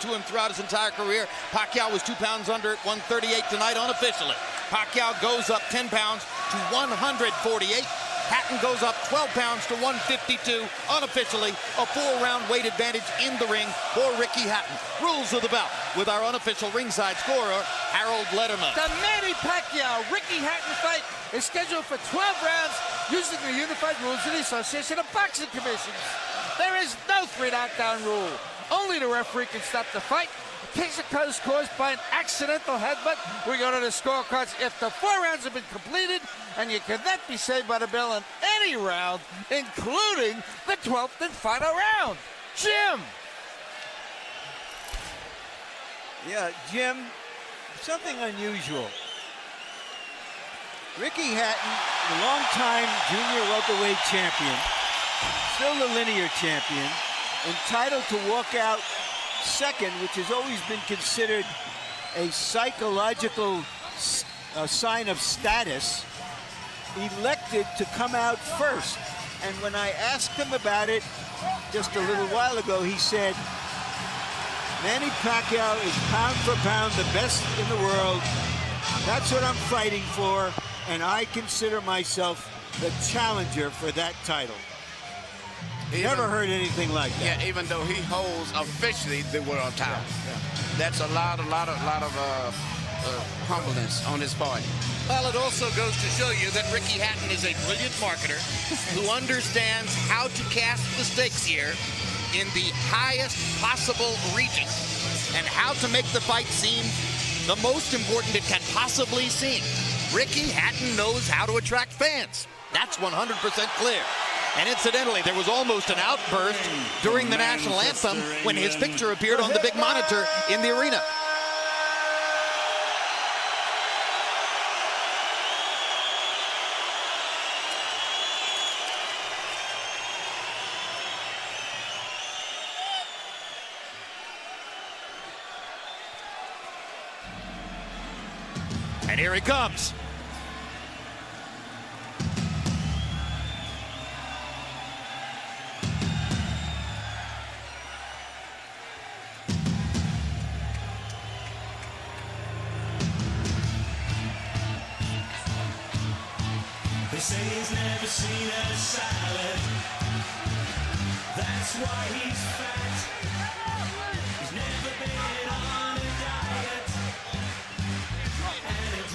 to him throughout his entire career. Pacquiao was 2 pounds under at 138 tonight unofficially. Pacquiao goes up 10 pounds to 148. Hatton goes up 12 pounds to 152 unofficially. A 4-round weight advantage in the ring for Ricky Hatton. Rules of the bout with our unofficial ringside scorer, Harold Letterman. The Manny Pacquiao-Ricky Hatton fight is scheduled for 12 rounds using the unified rules of the Association of Boxing Commissions. There is no 3 knockdown rule. Only the referee can stop the fight. In case it is caused by an accidental headbutt, we go to the scorecards if the 4 rounds have been completed, and you cannot be saved by the bell in any round, including the 12th and final round. Jim! Yeah, Jim, something unusual. Ricky Hatton, the longtime junior welterweight champion, still the linear champion, entitled to walk out second, which has always been considered a psychological sign of status, elected to come out first. And when I asked him about it just a little while ago, he said, Manny Pacquiao is pound for pound the best in the world. That's what I'm fighting for, and I consider myself the challenger for that title. Never heard anything like that. Yeah, even though he holds officially the world title. Yeah. That's a lot of humbleness on his part. Well, it also goes to show you that Ricky Hatton is a brilliant marketer who understands how to cast the stakes here in the highest possible region and how to make the fight seem the most important it can possibly seem. Ricky Hatton knows how to attract fans. That's 100% clear. And incidentally, there was almost an outburst during the national anthem when his picture appeared on the big monitor in the arena. And here he comes. They say he's never seen a salad. That's why he's fat. He's never been on a diet.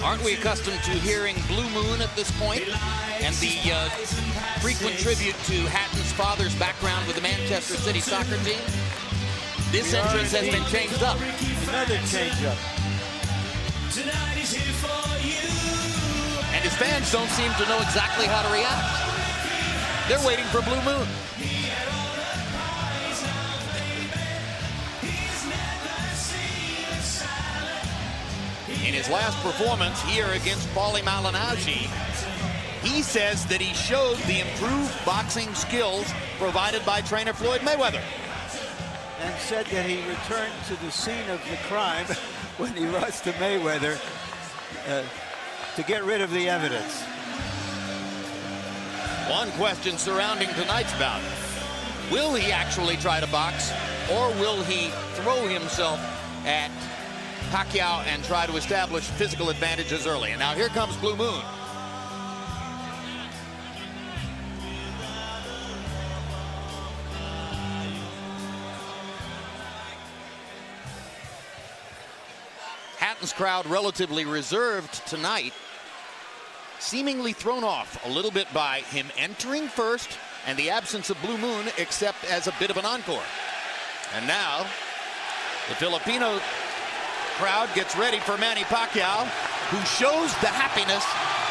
Aren't we accustomed to hearing Blue Moon at this point? And the frequent tribute to Hatton's father's background with the Manchester City soccer team? This entrance has been changed up. Another change-up. Tonight he's here for you. And his fans don't seem to know exactly how to react. They're waiting for Blue Moon. In his last performance here against Paulie Malignaggi, he says that he showed the improved boxing skills provided by trainer Floyd Mayweather. And said that he returned to the scene of the crime when he lost to Mayweather to get rid of the evidence. One question surrounding tonight's bout. Will he actually try to box, or will he throw himself at Pacquiao and try to establish physical advantages early? And now here comes Blue Moon. Hatton's crowd relatively reserved tonight, seemingly thrown off a little bit by him entering first and the absence of Blue Moon, except as a bit of an encore. And now the Filipino crowd gets ready for Manny Pacquiao, who shows the happiness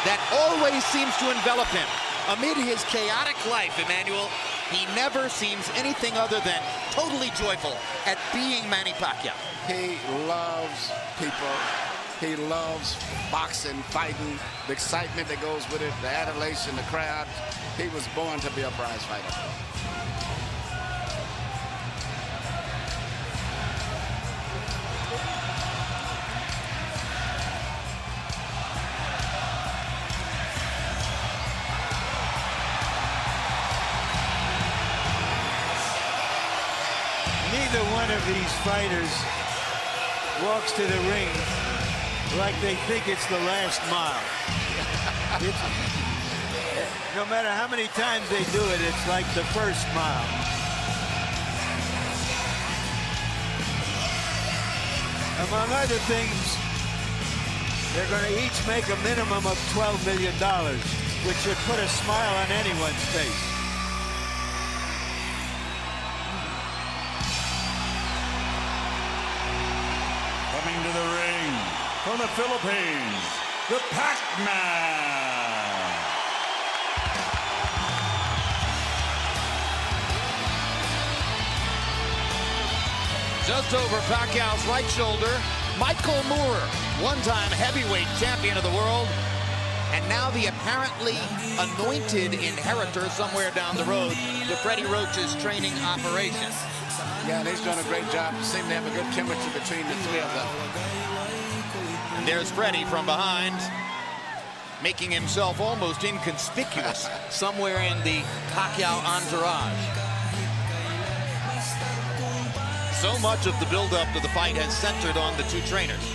that always seems to envelop him. Amid his chaotic life, Emmanuel, he never seems anything other than totally joyful at being Manny Pacquiao. He loves people. He loves boxing, fighting, the excitement that goes with it, the adulation, the crowd. He was born to be a prize fighter. Neither one of of these fighters walks to the ring like they think it's the last mile. No matter how many times they do it, it's like the first mile. Among other things, they're going to each make a minimum of $12 million, which should put a smile on anyone's face. Coming to the ring from the Philippines, the Pac-Man. Just over Pacquiao's right shoulder, Michael Moore, one-time heavyweight champion of the world, and now the apparently anointed inheritor somewhere down the road to Freddie Roach's training operation. Yeah, and he's done a great job. Seem to have a good chemistry between the three of them. And there's Freddie from behind, making himself almost inconspicuous somewhere in the Pacquiao entourage. So much of the build-up to the fight has centered on the two trainers.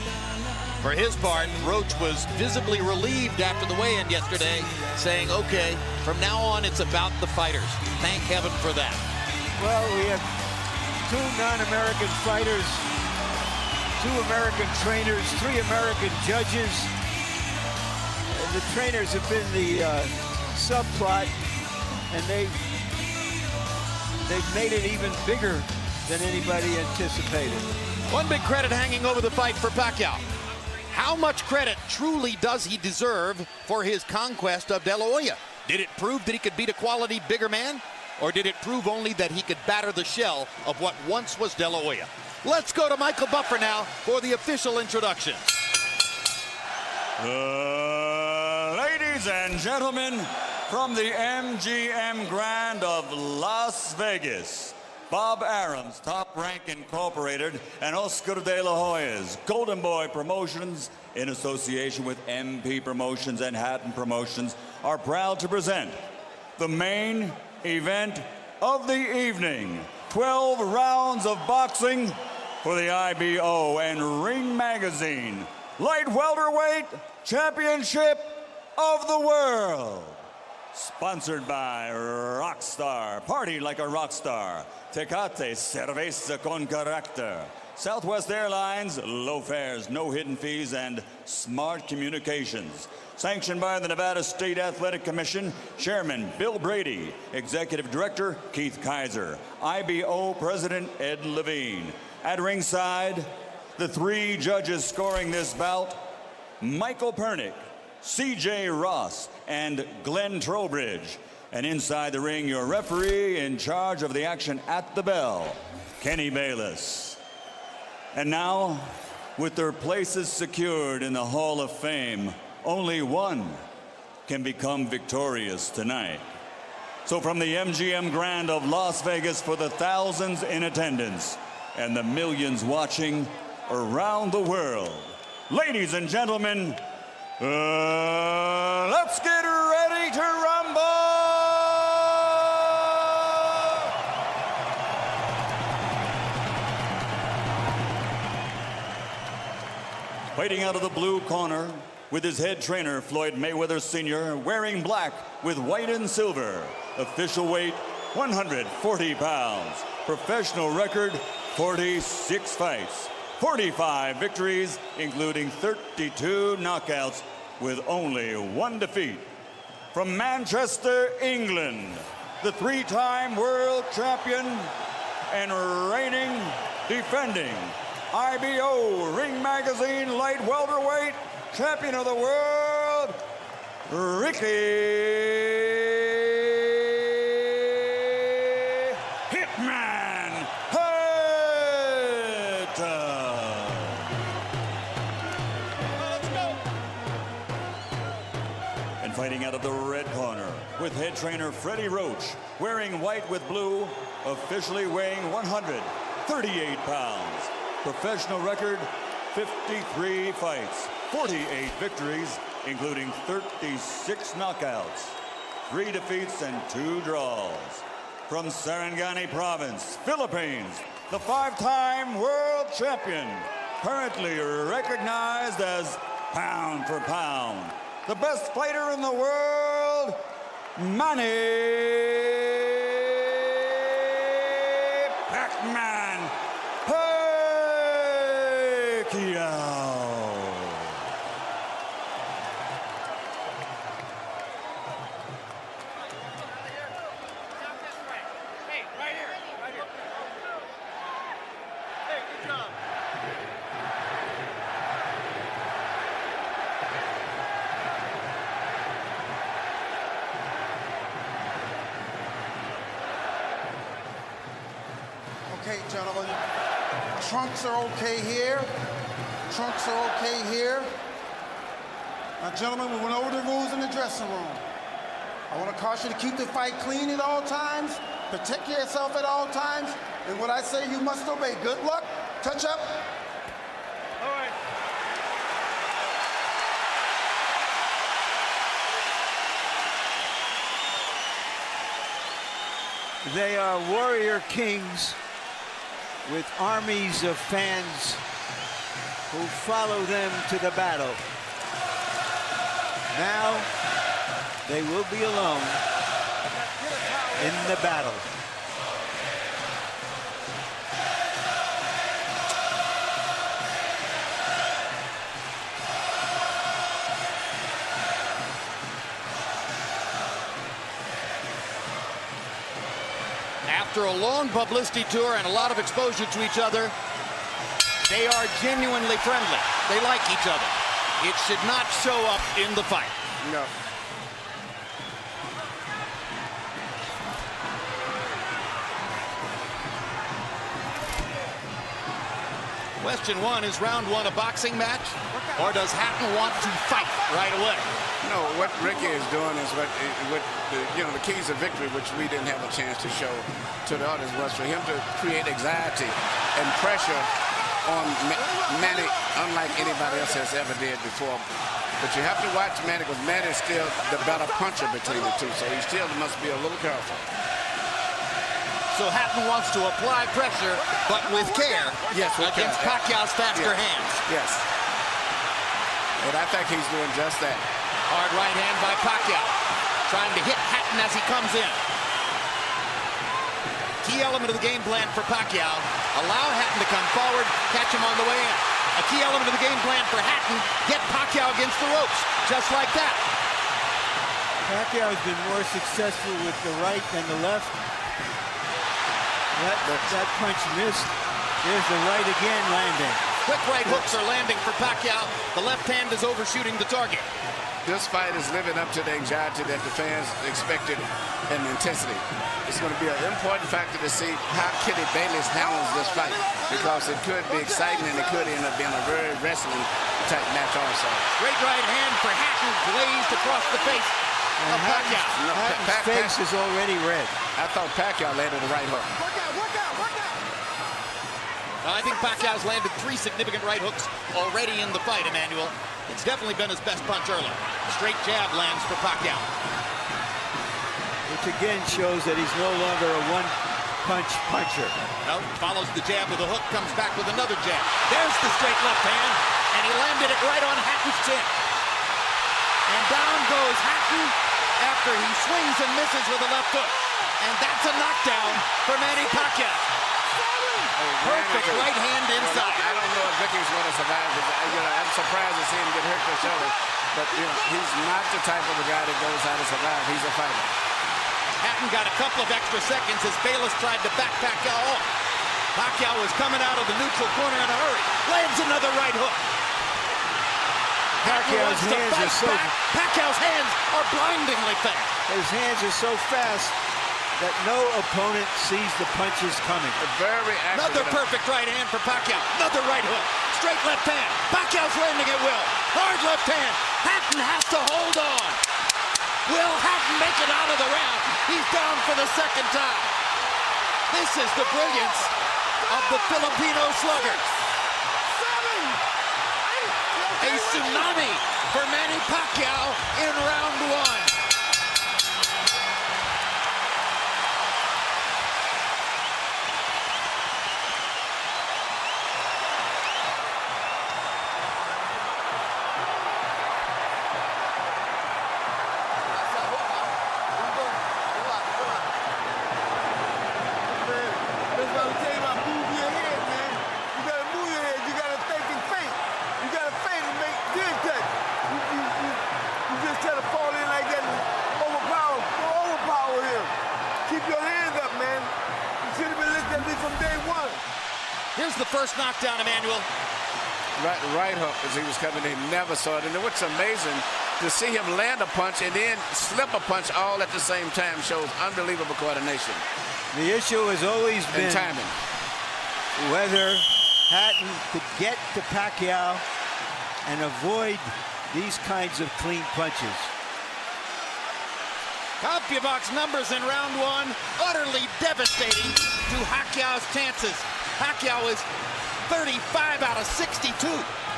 For his part, Roach was visibly relieved after the weigh-in yesterday, saying, okay, from now on it's about the fighters. Thank heaven for that. Well, we have two non-American fighters, two American trainers, three American judges. And the trainers have been the subplot, and they've made it even bigger than anybody anticipated. One big credit hanging over the fight for Pacquiao. How much credit truly does he deserve for his conquest of De La Hoya? Did it prove that he could beat a quality bigger man? Or did it prove only that he could batter the shell of what once was De La Hoya? Let's go to Michael Buffer now for the official introduction. Ladies and gentlemen, from the MGM Grand of Las Vegas, Bob Arum's Top Rank Incorporated and Oscar De La Hoya's Golden Boy Promotions, in association with MP Promotions and Hatton Promotions, are proud to present the main event of the evening. 12 rounds of boxing for the IBO and Ring Magazine Light Welterweight Championship of the World. Sponsored by Rockstar, party like a rockstar. Tecate, cerveza con carácter. Southwest Airlines, low fares, no hidden fees, and smart communications. Sanctioned by the Nevada State Athletic Commission, Chairman Bill Brady, Executive Director Keith Kaiser, IBO President Ed Levine. At ringside, the three judges scoring this bout, Michael Pernick, C.J. Ross, and Glenn Trowbridge. And inside the ring, your referee in charge of the action at the bell, Kenny Bayless. And now, with their places secured in the Hall of Fame, only one can become victorious tonight. So from the MGM Grand of Las Vegas, for the thousands in attendance and the millions watching around the world, ladies and gentlemen, let's get ready to rumble! Fighting out of the blue corner with his head trainer, Floyd Mayweather Sr., wearing black with white and silver. Official weight, 140 pounds. Professional record, 46 fights. 45 victories, including 32 knockouts, with only one defeat. From Manchester, England, the three-time world champion and reigning, defending IBO Ring Magazine Light Welterweight Champion of the World, Ricky Hatton. Let's go. And fighting out of the red corner with head trainer Freddie Roach, wearing white with blue, officially weighing 138 pounds. Professional record, 53 fights, 48 victories, including 36 knockouts, 3 defeats and 2 draws. From Sarangani Province, Philippines, the 5-time world champion, currently recognized as pound for pound, the best fighter in the world, Manny Pacquiao. Okay, gentlemen, trunks are okay here. Trunks are okay here. Now, gentlemen, we went over the rules in the dressing room. I want to caution you to keep the fight clean at all times, protect yourself at all times, and what I say you must obey. Good luck. Touch up. All right. They are warrior kings with armies of fans who follow them to the battle. Now they will be alone in the battle. After a long publicity tour and a lot of exposure to each other, they are genuinely friendly. They like each other. It should not show up in the fight. No. Question one, is round one a boxing match? Or does Hatton want to fight right away? No, what Ricky is doing is what the keys of victory, which we didn't have a chance to show to the others, was for him to create anxiety and pressure on Manny, unlike anybody else has ever did before. But you have to watch Manny, because Manny is still the better puncher between the two, so he still must be a little careful. So Hatton wants to apply pressure, but with care, yes, against Pacquiao's faster hands. Yes. And I think he's doing just that. Hard right hand by Pacquiao, trying to hit Hatton as he comes in. Key element of the game plan for Pacquiao, allow Hatton to come forward, catch him on the way in. A key element of the game plan for Hatton, get Pacquiao against the ropes, just like that. Pacquiao has been more successful with the right than the left. That punch missed. There's the right again landing. Quick right hooks are landing for Pacquiao. The left hand is overshooting the target. This fight is living up to the anxiety that the fans expected and the intensity. It's going to be an important factor to see how Kitty Bayless handles this fight, because it could be exciting and it could end up being a very wrestling type match also. Great right hand for Hatton, glazed across the face of Pacquiao. Hatton's face is already red. I thought Pacquiao landed the right hook. I think Pacquiao's landed 3 significant right hooks already in the fight, Emmanuel. It's definitely been his best punch early. Straight jab lands for Pacquiao. Which again shows that he's no longer a one-punch puncher. No, follows the jab with a hook, comes back with another jab. There's the straight left hand, and he landed it right on Hatton's chin. And down goes Hatton after he swings and misses with a left hook. And that's a knockdown for Manny Pacquiao. Perfect right hand inside. I don't know if Ricky's going to survive. I'm surprised to see him get hurt for sure. But he's not the type of a guy that goes out to survive. He's a fighter. Hatton got a couple of extra seconds as Bayless tried to back Pacquiao off. Pacquiao was coming out of the neutral corner in a hurry. Lands another right hook. Pacquiao's hands are so Pacquiao's hands are blindingly fast. His hands are so fast that no opponent sees the punches coming. Very accurate. Another perfect right hand for Pacquiao. Another right hook. Straight left hand. Pacquiao's landing at will. Hard left hand. Hatton has to hold on. Will Hatton make it out of the round? He's down for the second time. This is the brilliance of the Filipino slugger. A tsunami for Manny Pacquiao in round one. first knockdown, Emmanuel. Right hook as he was coming in. Never saw it. And what's amazing, to see him land a punch and then slip a punch all at the same time shows unbelievable coordination. The issue has always been timing. Whether Hatton could get to Pacquiao and avoid these kinds of clean punches. CompuBox numbers in round one, utterly devastating to Pacquiao's chances. Pacquiao is 35 out of 62,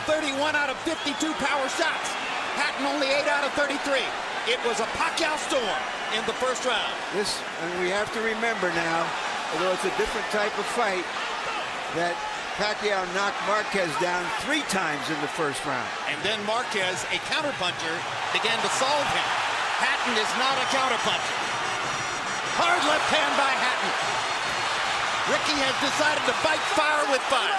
31 out of 52 power shots. Hatton only 8 out of 33. It was a Pacquiao storm in the first round. And we have to remember now, although it's a different type of fight, that Pacquiao knocked Marquez down 3 times in the first round. And then Marquez, a counterpuncher, began to solve him. Hatton is not a counterpuncher. Hard left hand by Hatton. Ricky has decided to fight fire with fire.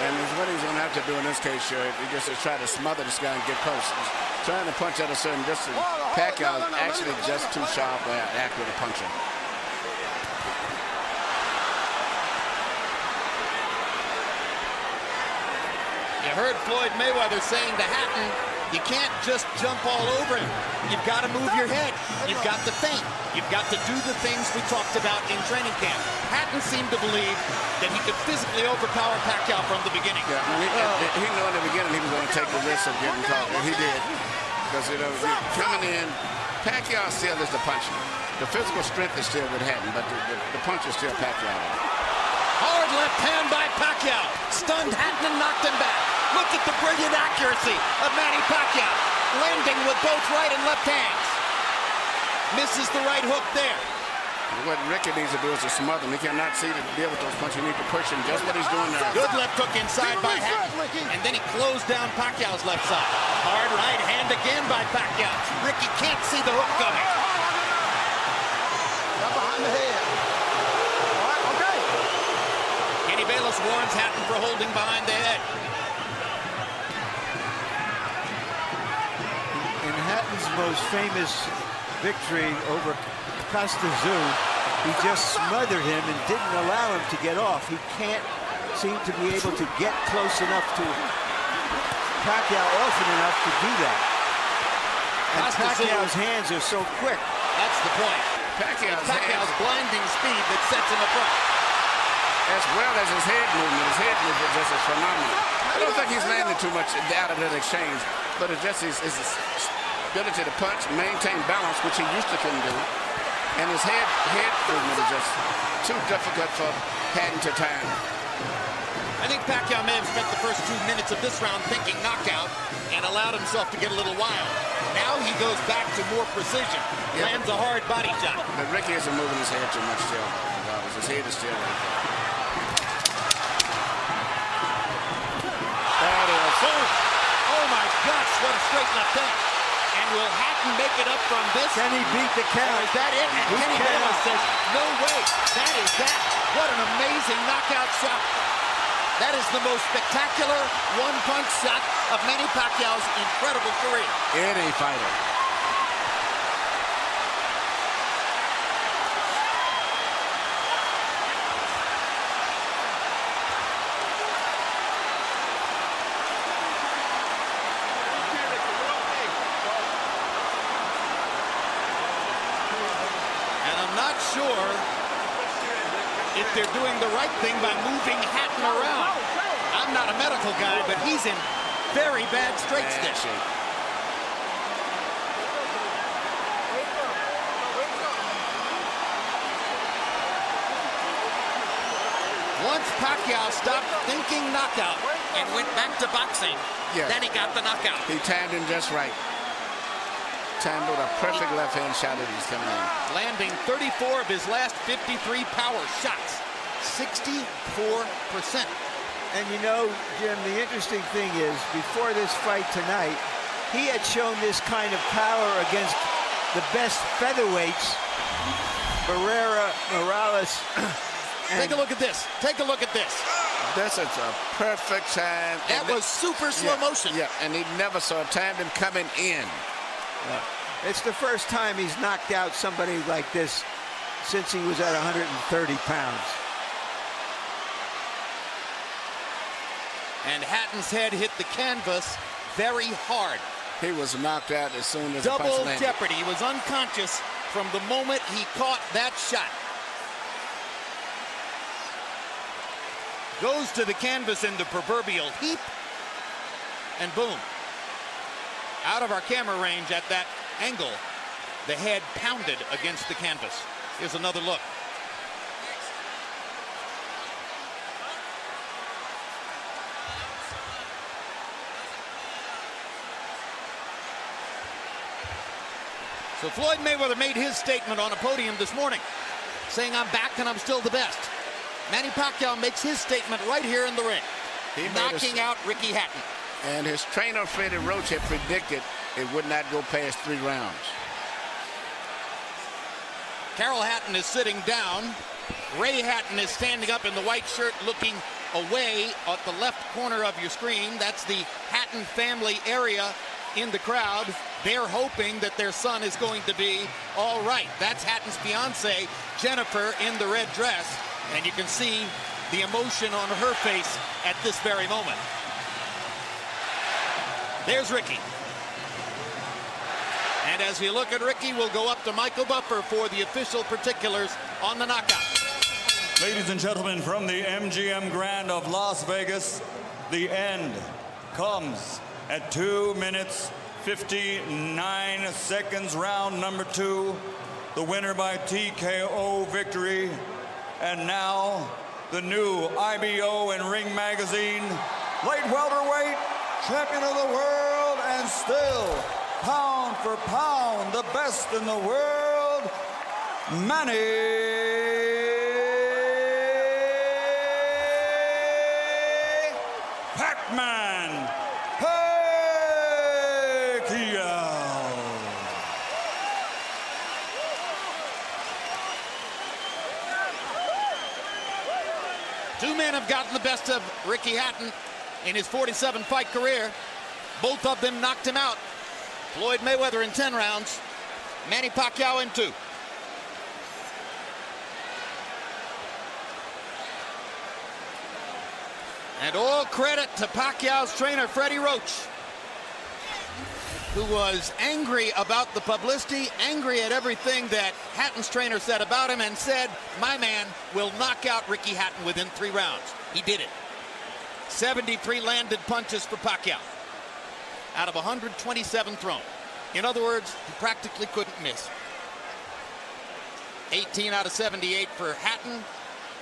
And what he's going to have to do in this case, sure, he just to try to smother this guy and get close. He's trying to punch at a certain distance. Pacquiao is actually just too sharp or accurate a puncher. You heard Floyd Mayweather saying to Hatton, you can't just jump all over him. You've got to move your head. You've got to feint. You've got to do the things we talked about in training camp. Hatton seemed to believe that he could physically overpower Pacquiao from the beginning. Yeah, he knew in the beginning he was going to take the risk of getting caught. And he did. Because, coming in, Pacquiao still is the puncher. The physical strength is still with Hatton, but the punch is still Pacquiao. Hard left hand by Pacquiao. Stunned Hatton and knocked him back. Look at the brilliant accuracy of Manny Pacquiao. Landing with both right and left hands. Misses the right hook there. What Ricky needs to do is to smother him. He cannot see to deal with those punches. He needs to push him. Just what he's doing now. Good left hook inside by Hatton. And then he closed down Pacquiao's left side. Hard right hand again by Pacquiao. Ricky can't see the hook coming. Got behind the head. All right, okay. Kenny Bayless warns Hatton for holding behind the head. In Hatton's most famous victory over Costa Zoo, he just smothered him and didn't allow him to get off. He can't seem to be able to get close enough to Pacquiao often enough to do that. And Pacquiao's hands are so quick. That's the point. Pacquiao's blinding speed that sets him apart. As well as his head movement. His head movement just is phenomenal. I don't think he's landing too much out of that exchange, but it's just his ability to punch, maintain balance, which he used to couldn't do. And his head movement is just too difficult for Hatton to time. I think Pacquiao may have spent the first 2 minutes of this round thinking knockout and allowed himself to get a little wild. Now he goes back to more precision. Lands a hard body shot. But Ricky isn't moving his head too much still. His head is still right there. That is, oh my gosh, what a straight left hand. And will Hatton make it up from this? Can he beat the count? Is that it? And Kenny Bayless says, no way. That is that. What an amazing knockout shot. That is the most spectacular one-punch shot of Manny Pacquiao's incredible career. Any fighter. Not sure if they're doing the right thing by moving Hatton around. I'm not a medical guy, but he's in very bad straight stitch. Once Pacquiao stopped thinking knockout and went back to boxing, then he got the knockout. He timed him just right. Timed with a perfect left hand shot that he's coming in. Landing 34 of his last 53 power shots. 64%. And you know, Jim, the interesting thing is, before this fight tonight, he had shown this kind of power against the best featherweights, Barrera, Morales. Take a look at this. Take a look at this. This is a perfect time. That was super slow motion. Yeah, and he never saw timed him coming in. It's the first time he's knocked out somebody like this since he was at 130 pounds. And Hatton's head hit the canvas very hard. He was knocked out as soon as the punch Double landed. jeopardy. He was unconscious from the moment he caught that shot. Goes to the canvas in the proverbial heap, and boom. Out of our camera range at that angle, the head pounded against the canvas. Here's another look. So Floyd Mayweather made his statement on a podium this morning, saying, "I'm back and I'm still the best." Manny Pacquiao makes his statement right here in the ring, knocking out Ricky Hatton. And his trainer, Freddie Roach, had predicted it would not go past 3 rounds. Carol Hatton is sitting down. Ray Hatton is standing up in the white shirt looking away at the left corner of your screen. That's the Hatton family area in the crowd. They're hoping that their son is going to be all right. That's Hatton's fiance, Jennifer, in the red dress. And you can see the emotion on her face at this very moment. There's Ricky. And as we look at Ricky, we'll go up to Michael Buffer for the official particulars on the knockout. Ladies and gentlemen, from the MGM Grand of Las Vegas, the end comes at 2 minutes, 59 seconds, round number 2. The winner by TKO victory. And now, the new IBO and Ring Magazine light welterweight champion of the world, and still, pound for pound, the best in the world, Manny Pacquiao. 2 men have gotten the best of Ricky Hatton in his 47-fight career. Both of them knocked him out. Floyd Mayweather in 10 rounds, Manny Pacquiao in 2. And all credit to Pacquiao's trainer, Freddie Roach, who was angry about the publicity, angry at everything that Hatton's trainer said about him, and said, "My man will knock out Ricky Hatton within 3 rounds." He did it. 73 landed punches for Pacquiao out of 127 thrown. In other words, he practically couldn't miss. 18 out of 78 for Hatton,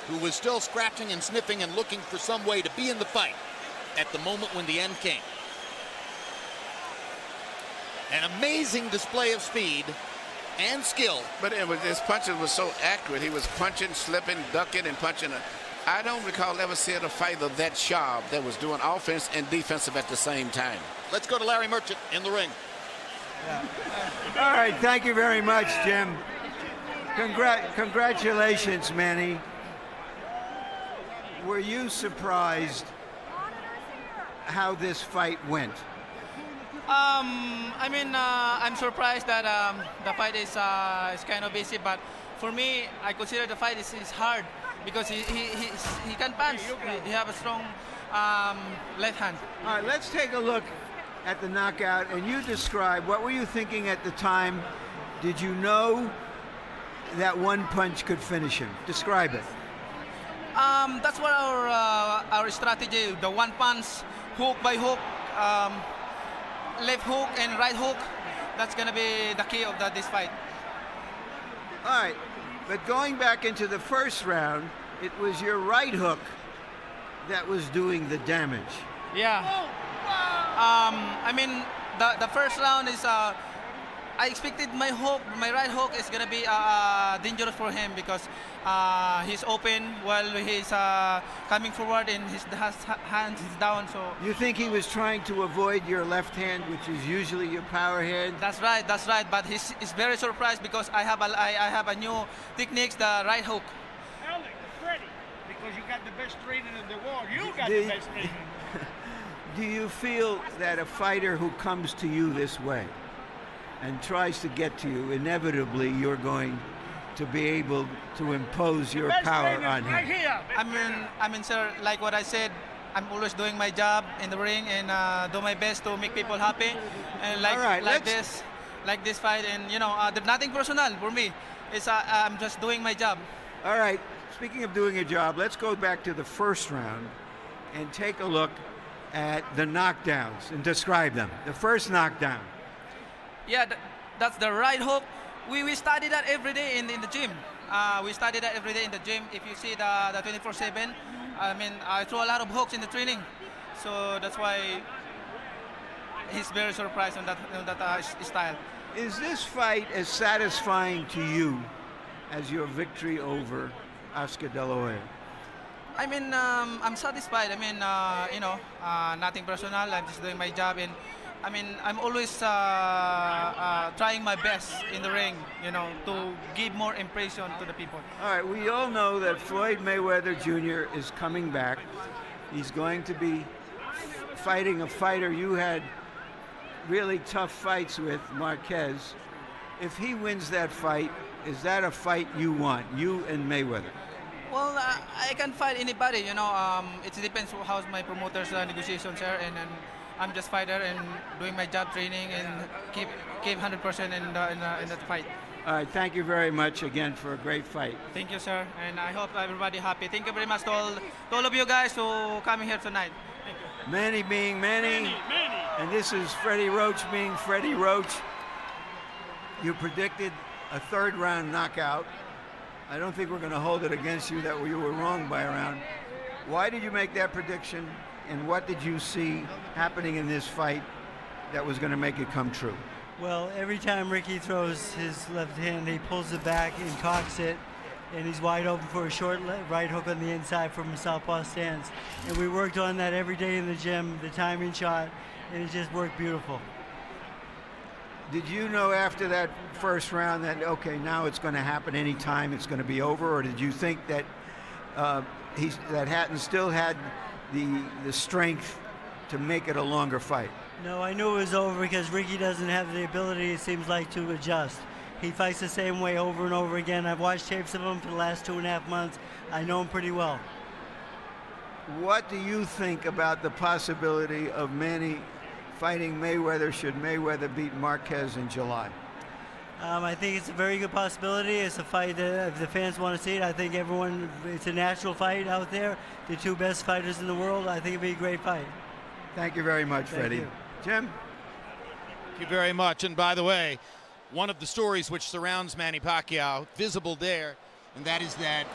who was still scratching and sniffing and looking for some way to be in the fight at the moment when the end came. An amazing display of speed and skill. But his punches were so accurate. He was punching, slipping, ducking, and punching. I don't recall ever seeing a fighter that sharp that was doing offense and defensive at the same time. Let's go to Larry Merchant in the ring. All right, thank you very much, Jim. Congratulations, Manny. Were you surprised how this fight went? I'm surprised that the fight is kind of easy, but for me, I consider the fight is hard because he can punch. He have a strong left hand. All right, let's take a look at the knockout, and you describe, what were you thinking at the time? Did you know that one punch could finish him? Describe it. That's what our strategy, the one punch, hook by hook, left hook and right hook. That's gonna be the key of this fight. All right, but going back into the first round, it was your right hook that was doing the damage. Yeah. The first round is I expected my right hook is gonna be dangerous for him because he's open while he's coming forward and his hands is down. So you think he was trying to avoid your left hand, which is usually your power hand? That's right. But he's very surprised because I have a new techniques, the right hook. Freddie, because you got the best training in the world. You got the best training. Do you feel that a fighter who comes to you this way and tries to get to you, inevitably you're going to be able to impose your power on him? Sir, like what I said, I'm always doing my job in the ring and do my best to make people happy. And All right, like this fight, and there's nothing personal for me. It's I'm just doing my job. All right, speaking of doing a job, let's go back to the first round and take a look at the knockdowns and describe them. The first knockdown. Yeah, that's the right hook. We study that every day in the gym. We study that every day in the gym. If you see the 24/7, I mean, I throw a lot of hooks in the training, so that's why he's very surprised on that style. Is this fight as satisfying to you as your victory over Oscar De La Hoya? I mean, I'm satisfied. I mean, nothing personal. I'm just doing my job, and I mean, I'm always trying my best in the ring, to give more impression to the people. All right, we all know that Floyd Mayweather Jr. is coming back. He's going to be fighting a fighter you had really tough fights with, Marquez. If he wins that fight, is that a fight you want, you and Mayweather? Well, I can fight anybody, it depends how my promoter's negotiations are, and I'm just fighter and doing my job training and keep 100% in that fight. All right, thank you very much again for a great fight. Thank you, sir, and I hope everybody happy. Thank you very much to all of you guys who coming here tonight. Thank you. Manny being Manny, and this is Freddie Roach being Freddie Roach. You predicted a third round knockout. I don't think we're going to hold it against you that you were wrong by a round. Why did you make that prediction, and what did you see happening in this fight that was going to make it come true? Well, every time Ricky throws his left hand, he pulls it back and cocks it, and he's wide open for a short right hook on the inside from a southpaw stance. And we worked on that every day in the gym, the timing shot, and it just worked beautiful. Did you know after that first round that, okay, now it's going to happen anytime, it's going to be over, or did you think that that Hatton still had the strength to make it a longer fight? No, I knew it was over because Ricky doesn't have the ability, it seems like, to adjust. He fights the same way over and over again. I've watched tapes of him for the last 2.5 months. I know him pretty well. What do you think about the possibility of Manny fighting Mayweather should Mayweather beat Marquez in July? I think it's a very good possibility. It's a fight that if the fans want to see it, I think it's a natural fight out there. The two best fighters in the world. I think it'd be a great fight. Thank you very much, Thank Freddie. you. Jim? Thank you very much. And by the way, one of the stories which surrounds Manny Pacquiao, visible there, and that is that